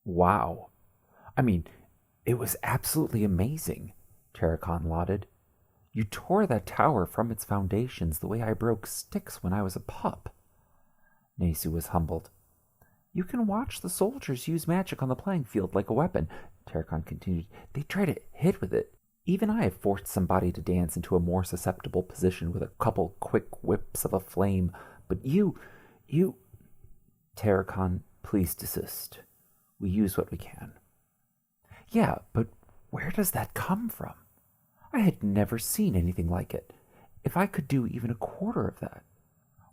Wow. I mean, it was absolutely amazing, Terracon lauded. You tore that tower from its foundations the way I broke sticks when I was a pup. Nesu was humbled. You can watch the soldiers use magic on the playing field like a weapon, Terracon continued. They try to hit with it. Even I have forced somebody to dance into a more susceptible position with a couple quick whips of a flame, but you... Terracon, please desist. We use what we can. Yeah, but where does that come from? I had never seen anything like it. If I could do even a quarter of that.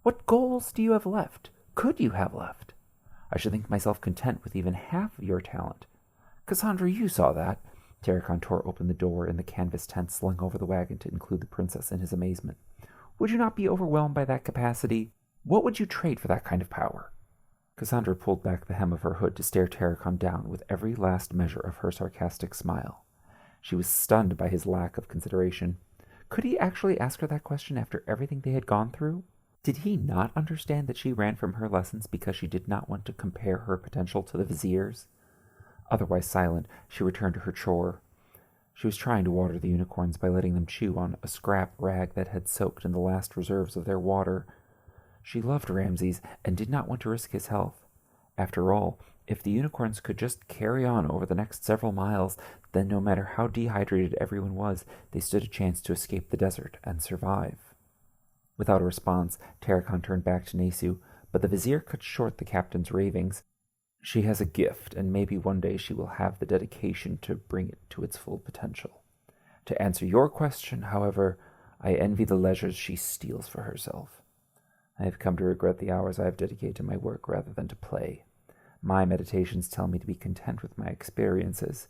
What goals do you have left? Could you have left? I should think myself content with even half of your talent. Cassandra, you saw that. Terracon tore open the door in the canvas tent slung over the wagon to include the princess in his amazement. Would you not be overwhelmed by that capacity? What would you trade for that kind of power? Cassandra pulled back the hem of her hood to stare Terracon down with every last measure of her sarcastic smile. She was stunned by his lack of consideration. Could he actually ask her that question after everything they had gone through? Did he not understand that she ran from her lessons because she did not want to compare her potential to the vizier's? Otherwise silent, she returned to her chore. She was trying to water the unicorns by letting them chew on a scrap rag that had soaked in the last reserves of their water. She loved Ramses and did not want to risk his health. After all, if the unicorns could just carry on over the next several miles, then no matter how dehydrated everyone was, they stood a chance to escape the desert and survive. Without a response, Terracon turned back to Nesu, but the vizier cut short the captain's ravings. She has a gift, and maybe one day she will have the dedication to bring it to its full potential. To answer your question, however, I envy the leisures she steals for herself. I have come to regret the hours I have dedicated to my work rather than to play. My meditations tell me to be content with my experiences,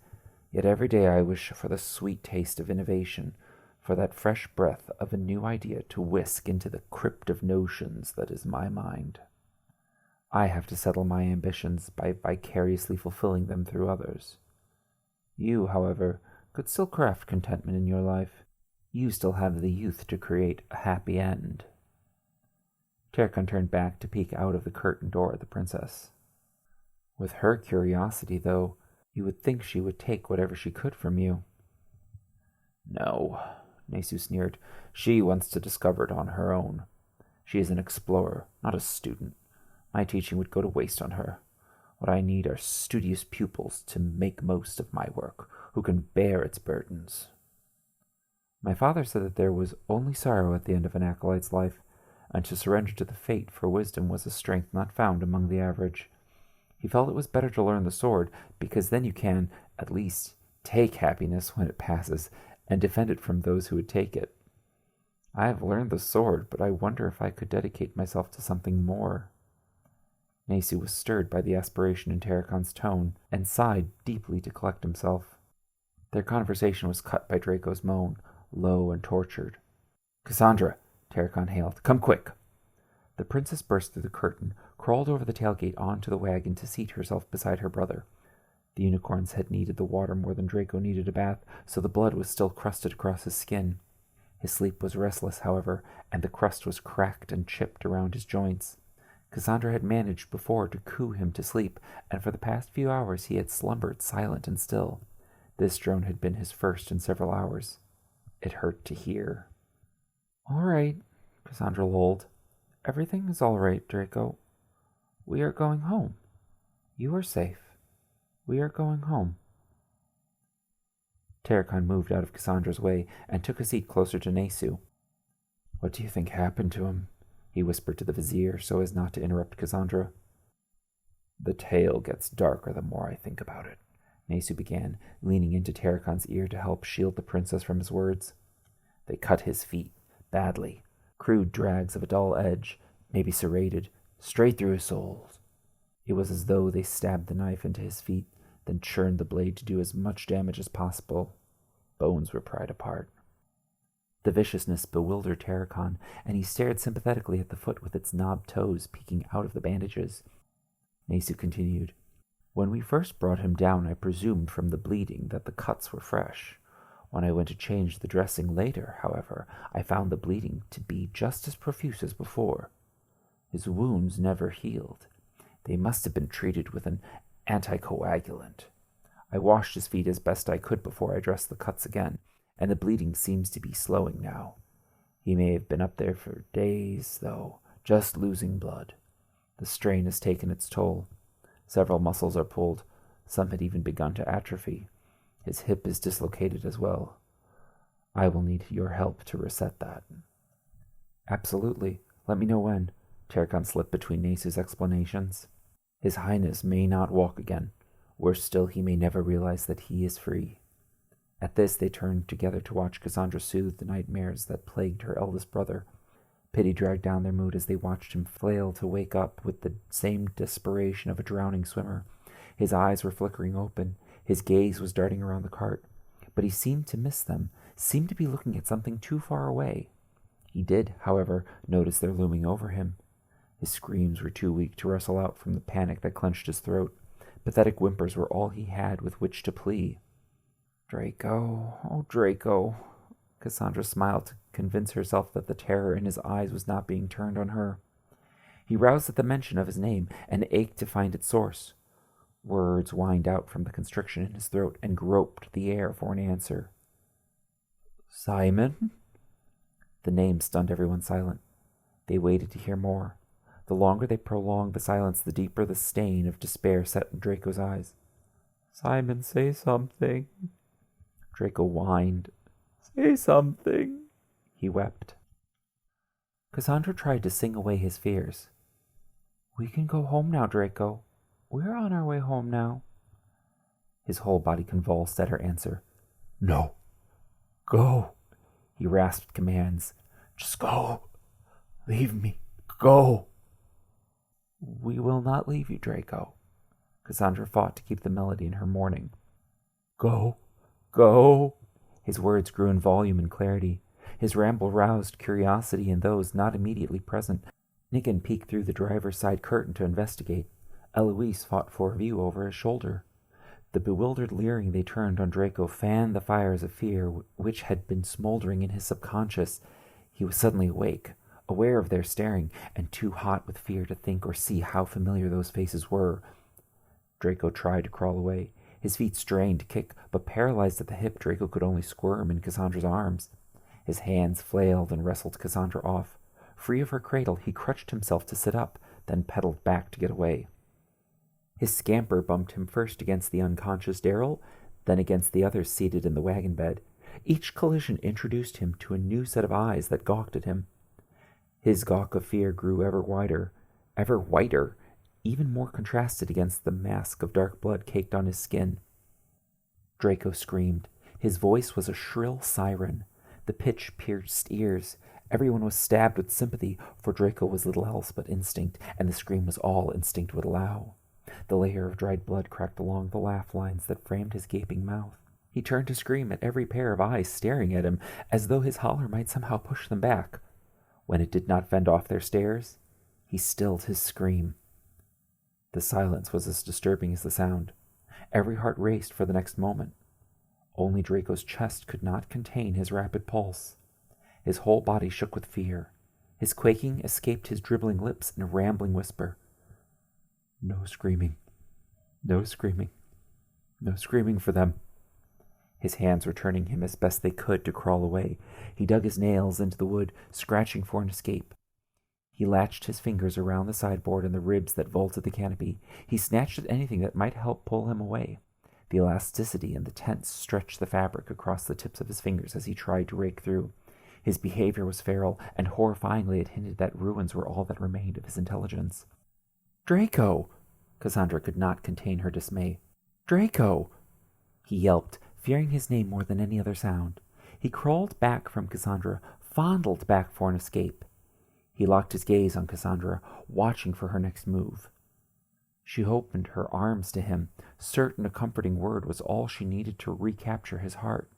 yet every day I wish for the sweet taste of innovation, for that fresh breath of a new idea to whisk into the crypt of notions that is my mind. I have to settle my ambitions by vicariously fulfilling them through others. You, however, could still craft contentment in your life. You still have the youth to create a happy end. Terracon turned back to peek out of the curtained door at the princess. With her curiosity, though, you would think she would take whatever she could from you. No, Nesu sneered. She wants to discover it on her own. She is an explorer, not a student. My teaching would go to waste on her. What I need are studious pupils to make most of my work, who can bear its burdens. My father said that there was only sorrow at the end of an acolyte's life, and to surrender to the fate for wisdom was a strength not found among the average. He felt it was better to learn the sword, because then you can, at least, take happiness when it passes, and defend it from those who would take it. I have learned the sword, but I wonder if I could dedicate myself to something more. Nesu was stirred by the aspiration in Terracon's tone, and sighed deeply to collect himself. Their conversation was cut by Draco's moan, low and tortured. Cassandra, Terracon hailed, come quick. The princess burst through the curtain, crawled over the tailgate onto the wagon to seat herself beside her brother. The unicorns had needed the water more than Draco needed a bath, so the blood was still crusted across his skin. His sleep was restless, however, and the crust was cracked and chipped around his joints. Cassandra had managed before to coo him to sleep, and for the past few hours he had slumbered silent and still. This drone had been his first in several hours. It hurt to hear. All right, Cassandra lolled. Everything is all right, Draco. We are going home. You are safe. We are going home. Terracon moved out of Cassandra's way and took a seat closer to Nesu. What do you think happened to him? He whispered to the vizier so as not to interrupt Cassandra. The tale gets darker the more I think about it, Nesu began, leaning into Terracon's ear to help shield the princess from his words. They cut his feet, badly, crude drags of a dull edge, maybe serrated, straight through his soul. It was as though they stabbed the knife into his feet, then churned the blade to do as much damage as possible. Bones were pried apart. The viciousness bewildered Terracon, and he stared sympathetically at the foot with its knobbed toes peeking out of the bandages. Nesu continued, When we first brought him down, I presumed from the bleeding that the cuts were fresh. When I went to change the dressing later, however, I found the bleeding to be just as profuse as before. His wounds never healed. They must have been treated with an Anticoagulant. I washed his feet as best I could before I dressed the cuts again, and the bleeding seems to be slowing now. He may have been up there for days, though, just losing blood. The strain has taken its toll. Several muscles are pulled. Some had even begun to atrophy. His hip is dislocated as well. I will need your help to reset that. Absolutely. Let me know when. Terracon slipped between Nace's explanations. His Highness may not walk again. Worse still, he may never realize that he is free. At this, they turned together to watch Cassandra soothe the nightmares that plagued her eldest brother. Pity dragged down their mood as they watched him flail to wake up with the same desperation of a drowning swimmer. His eyes were flickering open. His gaze was darting around the cart. But he seemed to miss them, seemed to be looking at something too far away. He did, however, notice their looming over him. His screams were too weak to wrestle out from the panic that clenched his throat. Pathetic whimpers were all he had with which to plea. Draco, oh Draco. Cassandra smiled to convince herself that the terror in his eyes was not being turned on her. He roused at the mention of his name and ached to find its source. Words whined out from the constriction in his throat and groped the air for an answer. Simon? The name stunned everyone silent. They waited to hear more. The longer they prolonged the silence, the deeper the stain of despair set in Draco's eyes. Simon, say something. Draco whined. Say something. He wept. Cassandra tried to sing away his fears. We can go home now, Draco. We're on our way home now. His whole body convulsed at her answer. No. Go. He rasped commands. Just go. Leave me. Go. We will not leave you, Draco. Cassandra fought to keep the melody in her mourning. Go. Go. His words grew in volume and clarity. His ramble roused curiosity in those not immediately present. Nickon peeked through the driver's side curtain to investigate. Eloise fought for a view over his shoulder. The bewildered leering they turned on Draco fanned the fires of fear which had been smoldering in his subconscious. He was suddenly awake, aware of their staring, and too hot with fear to think or see how familiar those faces were. Draco tried to crawl away. His feet strained to kick, but paralyzed at the hip, Draco could only squirm in Cassandra's arms. His hands flailed and wrestled Cassandra off. Free of her cradle, he crutched himself to sit up, then pedaled back to get away. His scamper bumped him first against the unconscious Darryl, then against the others seated in the wagon bed. Each collision introduced him to a new set of eyes that gawked at him. His gawk of fear grew ever wider, ever whiter, even more contrasted against the mask of dark blood caked on his skin. Draco screamed. His voice was a shrill siren. The pitch pierced ears. Everyone was stabbed with sympathy, for Draco was little else but instinct, and the scream was all instinct would allow. The layer of dried blood cracked along the laugh lines that framed his gaping mouth. He turned to scream at every pair of eyes staring at him, as though his holler might somehow push them back. When it did not fend off their stares, he stilled his scream. The silence was as disturbing as the sound. Every heart raced for the next moment. Only Draco's chest could not contain his rapid pulse. His whole body shook with fear. His quaking escaped his dribbling lips in a rambling whisper. No screaming. No screaming. No screaming for them. His hands were turning him as best they could to crawl away. He dug his nails into the wood, scratching for an escape. He latched his fingers around the sideboard and the ribs that vaulted the canopy. He snatched at anything that might help pull him away. The elasticity and the tense stretched the fabric across the tips of his fingers as he tried to rake through. His behavior was feral, and horrifyingly it hinted that ruins were all that remained of his intelligence. Draco! Cassandra could not contain her dismay. Draco! He yelped, fearing his name more than any other sound. He crawled back from Cassandra, fondled back for an escape. He locked his gaze on Cassandra, watching for her next move. She opened her arms to him, certain a comforting word was all she needed to recapture his heart.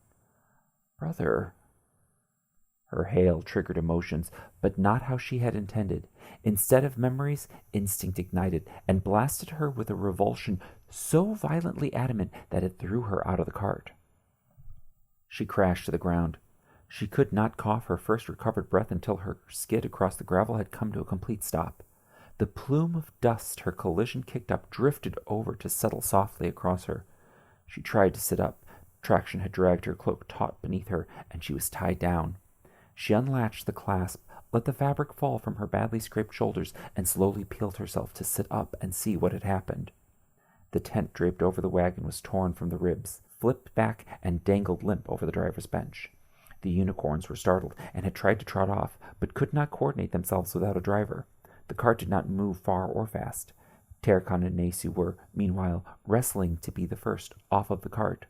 Brother. Her hail triggered emotions, but not how she had intended. Instead of memories, instinct ignited and blasted her with a revulsion so violently adamant that it threw her out of the cart. She crashed to the ground. She could not cough her first recovered breath until her skid across the gravel had come to a complete stop. The plume of dust her collision kicked up drifted over to settle softly across her. She tried to sit up. Traction had dragged her cloak taut beneath her, and she was tied down. She unlatched the clasp, let the fabric fall from her badly scraped shoulders, and slowly peeled herself to sit up and see what had happened. The tent draped over the wagon was torn from the ribs, flipped back, and dangled limp over the driver's bench. The unicorns were startled and had tried to trot off, but could not coordinate themselves without a driver. The cart did not move far or fast. Terracon and Nesu were, meanwhile, wrestling to be the first off of the cart.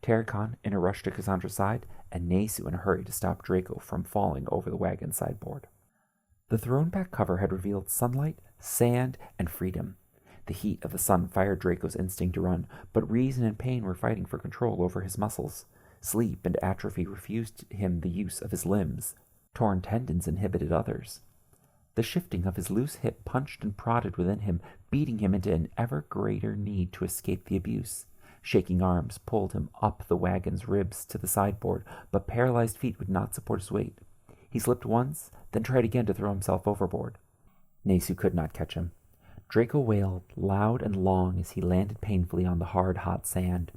Terracon in a rush to Cassandra's side, and Nesu in a hurry to stop Draco from falling over the wagon sideboard. The thrown-back cover had revealed sunlight, sand, and freedom. The heat of the sun fired Draco's instinct to run, but reason and pain were fighting for control over his muscles. Sleep and atrophy refused him the use of his limbs. Torn tendons inhibited others. The shifting of his loose hip punched and prodded within him, beating him into an ever greater need to escape the abuse. Shaking arms pulled him up the wagon's ribs to the sideboard, but paralyzed feet would not support his weight. He slipped once, then tried again to throw himself overboard. Nesu could not catch him. Draco wailed loud and long as he landed painfully on the hard, hot sand.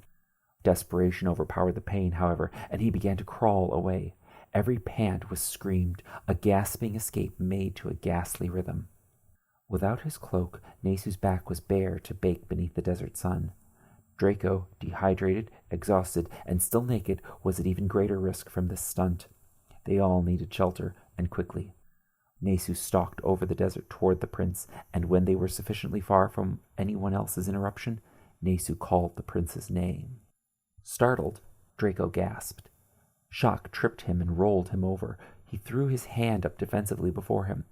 Desperation overpowered the pain, however, and he began to crawl away. Every pant was screamed, a gasping escape made to a ghastly rhythm. Without his cloak, Nesu's back was bare to bake beneath the desert sun. Draco, dehydrated, exhausted, and still naked, was at even greater risk from this stunt. They all needed shelter, and quickly. Nesu stalked over the desert toward the prince, and when they were sufficiently far from anyone else's interruption, Nesu called the prince's name. Startled, Draco gasped. Shock tripped him and rolled him over. He threw his hand up defensively before him.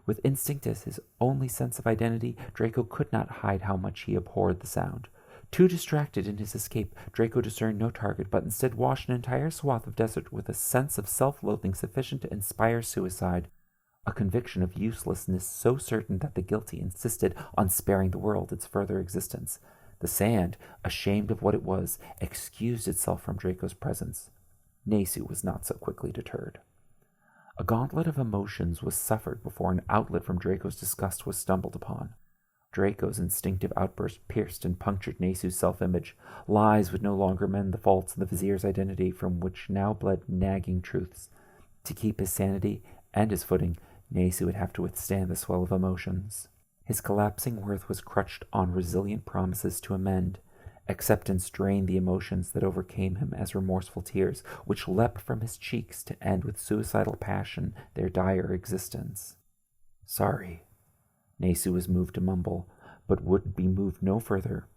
With instinct as his only sense of identity, Draco could not hide how much he abhorred the sound. Too distracted in his escape, Draco discerned no target, but instead washed an entire swath of desert with a sense of self-loathing sufficient to inspire suicide, a conviction of uselessness so certain that the guilty insisted on sparing the world its further existence. The sand, ashamed of what it was, excused itself from Draco's presence. Nesu was not so quickly deterred. A gauntlet of emotions was suffered before an outlet from Draco's disgust was stumbled upon. Draco's instinctive outburst pierced and punctured Nesu's self-image. Lies would no longer mend the faults in the vizier's identity, from which now bled nagging truths. To keep his sanity and his footing, Nesu would have to withstand the swell of emotions. His collapsing worth was crutched on resilient promises to amend. Acceptance drained the emotions that overcame him as remorseful tears, which leapt from his cheeks to end with suicidal passion their dire existence. Sorry. Nesu was moved to mumble, but would be moved no further.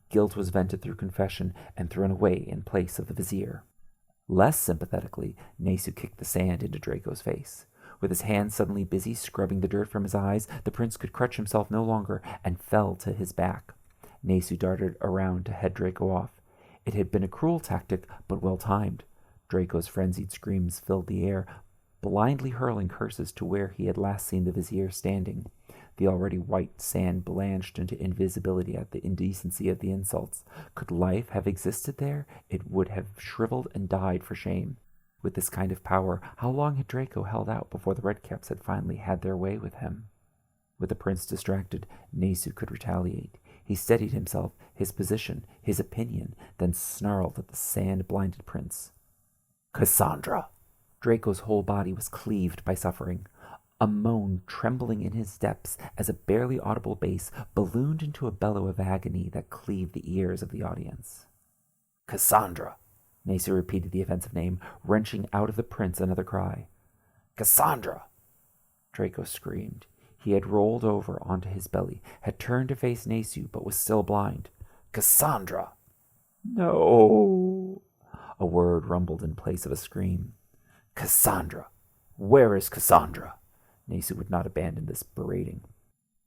Guilt was vented through confession and thrown away in place of the vizier. Less sympathetically, Nesu kicked the sand into Draco's face. With his hands suddenly busy scrubbing the dirt from his eyes, the prince could crutch himself no longer and fell to his back. Nesu darted around to head Draco off. It had been a cruel tactic, but well timed. Draco's frenzied screams filled the air, blindly hurling curses to where he had last seen the vizier standing. The already white sand blanched into invisibility at the indecency of the insults. Could life have existed there, it would have shriveled and died for shame. With this kind of power, how long had Draco held out before the Redcaps had finally had their way with him? With the prince distracted, Nesu could retaliate. He steadied himself, his position, his opinion, then snarled at the sand-blinded prince. Cassandra! Draco's whole body was cleaved by suffering. A moan trembling in his depths as a barely audible bass ballooned into a bellow of agony that cleaved the ears of the audience. Cassandra! Nesu repeated the offensive name, wrenching out of the prince another cry. Cassandra! Draco screamed. He had rolled over onto his belly, had turned to face Nesu, but was still blind. Cassandra! No! A word rumbled in place of a scream. Cassandra! Where is Cassandra? Nesu would not abandon this berating.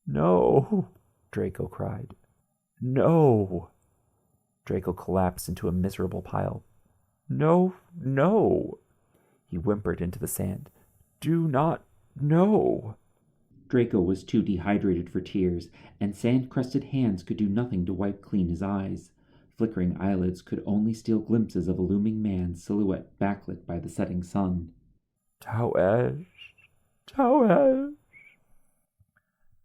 No! Draco cried. No! Draco collapsed into a miserable pile. No, no! He whimpered into the sand. Do not, no! Draco was too dehydrated for tears, and sand-crusted hands could do nothing to wipe clean his eyes. Flickering eyelids could only steal glimpses of a looming man's silhouette backlit by the setting sun. Tawesh! Tawesh!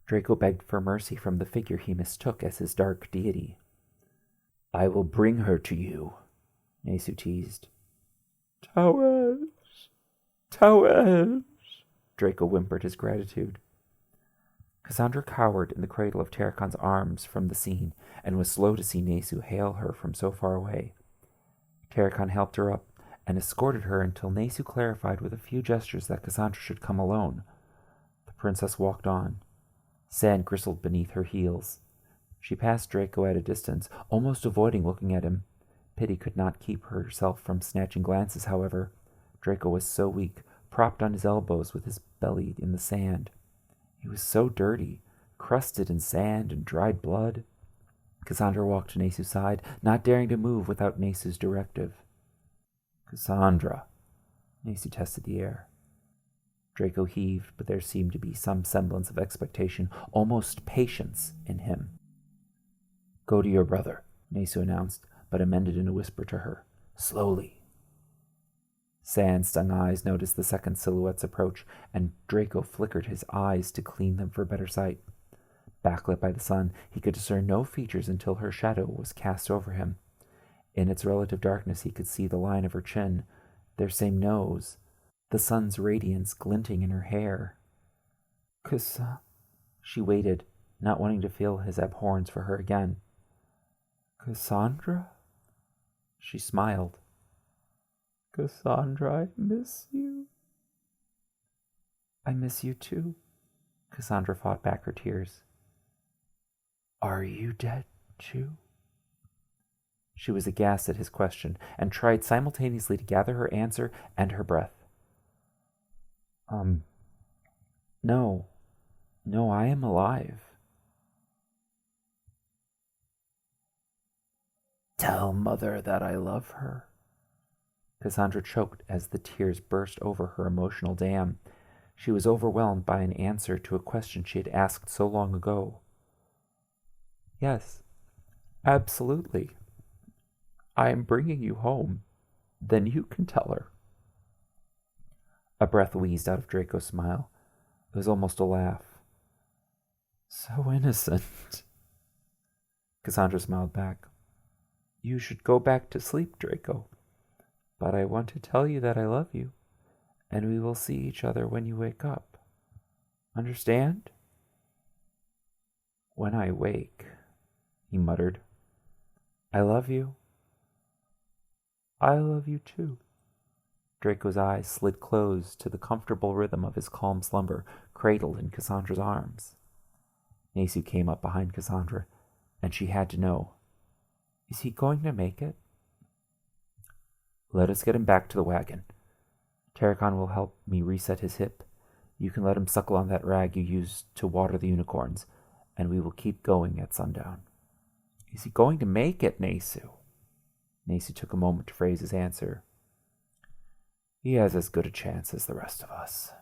Draco begged for mercy from the figure he mistook as his dark deity. I will bring her to you, Nesu teased. Tawez, Tawez, Draco whimpered his gratitude. Cassandra cowered in the cradle of Tarakon's arms from the scene and was slow to see Nesu hail her from so far away. Tarakon helped her up and escorted her until Nesu clarified with a few gestures that Cassandra should come alone. The princess walked on. Sand gristled beneath her heels. She passed Draco at a distance, almost avoiding looking at him. Pity could not keep herself from snatching glances, however. Draco was so weak, propped on his elbows with his belly in the sand. He was so dirty, crusted in sand and dried blood. Cassandra walked to Nesu's side, not daring to move without Nesu's directive. Cassandra. Nesu tested the air. Draco heaved, but there seemed to be some semblance of expectation, almost patience, in him. Go to your brother, Nesu announced, but amended in a whisper to her. Slowly. Sand-stung eyes noticed the second silhouette's approach, and Draco flickered his eyes to clean them for better sight. Backlit by the sun, he could discern no features until her shadow was cast over him. In its relative darkness he could see the line of her chin, their same nose, the sun's radiance glinting in her hair. She waited, not wanting to feel his abhorrence for her again. Cassandra? She smiled. Cassandra, I miss you. I miss you too. Cassandra fought back her tears. Are you dead too? She was aghast at his question and tried simultaneously to gather her answer and her breath. No, I am alive. Tell Mother that I love her. Cassandra choked as the tears burst over her emotional dam. She was overwhelmed by an answer to a question she had asked so long ago. Yes, absolutely. I am bringing you home. Then you can tell her. A breath wheezed out of Draco's smile. It was almost a laugh. So innocent. Cassandra smiled back. You should go back to sleep, Draco. But I want to tell you that I love you, and we will see each other when you wake up. Understand? When I wake, he muttered. I love you. I love you too. Draco's eyes slid closed to the comfortable rhythm of his calm slumber, cradled in Cassandra's arms. Nesu came up behind Cassandra, and she had to know. Is he going to make it? Let us get him back to the wagon. Tarakon will help me reset his hip. You can let him suckle on that rag you used to water the unicorns, and we will keep going at sundown. Is he going to make it, Nesu? Nesu took a moment to phrase his answer. He has as good a chance as the rest of us.